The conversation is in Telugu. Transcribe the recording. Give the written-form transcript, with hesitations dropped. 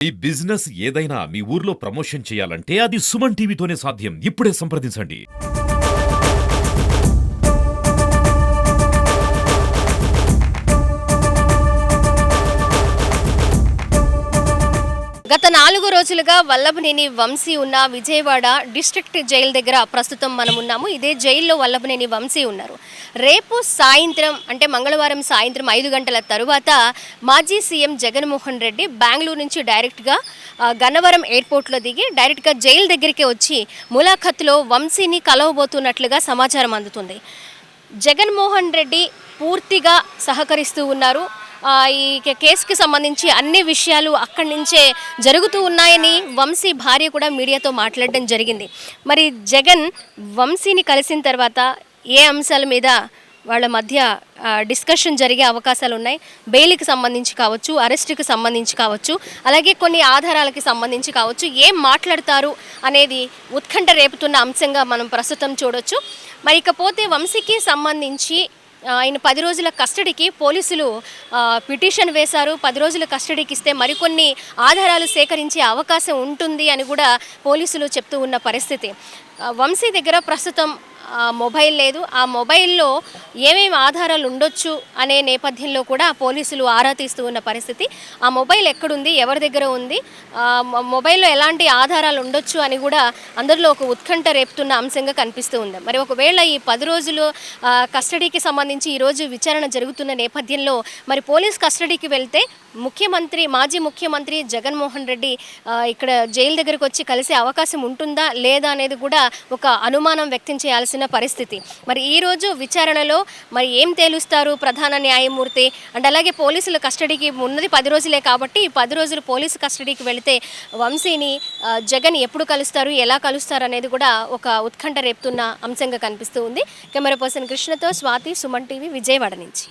ఈ బిజినెస్ ఏదైనా మీ ఊర్లో ప్రమోషన్ చేయాలంటే అది సుమన్ టీవీతోనే సాధ్యం. ఇప్పుడే సంప్రదించండి. గత 4 రోజులుగా వల్లభనేని వంశీ ఉన్న విజయవాడ డిస్ట్రిక్ట్ జైలు దగ్గర ప్రస్తుతం మనం ఉన్నాము. ఇదే జైల్లో వల్లభనేని వంశీ ఉన్నారు. రేపు సాయంత్రం అంటే మంగళవారం సాయంత్రం 5 గంటల తరువాత మాజీ సీఎం జగన్మోహన్ రెడ్డి బెంగళూరు నుంచి డైరెక్ట్గా గన్నవరం ఎయిర్పోర్ట్లో దిగి డైరెక్ట్గా జైలు దగ్గరికి వచ్చి ములాఖత్లో వంశీని కలవబోతున్నట్లుగా సమాచారం అందుతుంది. జగన్మోహన్ రెడ్డి పూర్తిగా సహకరిస్తూ ఉన్నారు. ఈ కేసుకి సంబంధించి అన్ని విషయాలు అక్కడి నుంచే జరుగుతూ ఉన్నాయని వంశీ భార్య కూడా మీడియాతో మాట్లాడడం జరిగింది. మరి జగన్ వంశీని కలిసిన తర్వాత ఏ అంశాల మీద వాళ్ళ మధ్య డిస్కషన్ జరిగే అవకాశాలు ఉన్నాయి? బెయిల్కి సంబంధించి కావచ్చు, అరెస్టుకి సంబంధించి కావచ్చు, అలాగే కొన్ని ఆధారాలకి సంబంధించి కావచ్చు, ఏం మాట్లాడతారు అనేది ఉత్కంఠ రేపుతున్న అంశంగా మనం ప్రస్తుతం చూడొచ్చు. మరి ఇకపోతే వంశీకి సంబంధించి ఆయన 10 రోజుల కస్టడీకి పోలీసులు పిటిషన్ వేశారు. 10 రోజుల కస్టడీకి ఇస్తే మరికొన్ని ఆధారాలు సేకరించే అవకాశం ఉంటుంది అని కూడా పోలీసులు చెప్తూ ఉన్న పరిస్థితి. వంశీ దగ్గర ప్రస్తుతం మొబైల్ లేదు. ఆ మొబైల్లో ఏమేమి ఆధారాలు ఉండొచ్చు అనే నేపథ్యంలో కూడా పోలీసులు ఆరా తీస్తూ ఉన్న పరిస్థితి. ఆ మొబైల్ ఎక్కడుంది, ఎవరి దగ్గర ఉంది, మొబైల్లో ఎలాంటి ఆధారాలు ఉండొచ్చు అని కూడా అందరిలో ఒక ఉత్కంఠ రేపుతున్న అంశంగా కనిపిస్తూ ఉంది. మరి ఒకవేళ ఈ 10 రోజులు కస్టడీకి సంబంధించి ఈరోజు విచారణ జరుగుతున్న నేపథ్యంలో మరి పోలీస్ కస్టడీకి వెళ్తే మాజీ ముఖ్యమంత్రి జగన్మోహన్ రెడ్డి ఇక్కడ జైలు దగ్గరకు వచ్చి కలిసే అవకాశం ఉంటుందా లేదా అనేది కూడా ఒక అనుమానం వ్యక్తం చేయాల్సిన పరిస్థితి. మరి ఈరోజు విచారణలో మరి ఏం తేలుస్తారు ప్రధాన న్యాయమూర్తి అండ్ అలాగే పోలీసుల కస్టడీకి ఉన్నది 10 రోజులే కాబట్టి 10 రోజులు పోలీసు కస్టడీకి వెళితే వంశీని జగన్ ఎప్పుడు కలుస్తారు, ఎలా కలుస్తారు అనేది కూడా ఒక ఉత్కంఠ రేపుతున్న అంశంగా కనిపిస్తూ ఉంది. కెమెరా పర్సన్ కృష్ణతో స్వాతి, సుమన్ టీవీ, విజయవాడ నుంచి.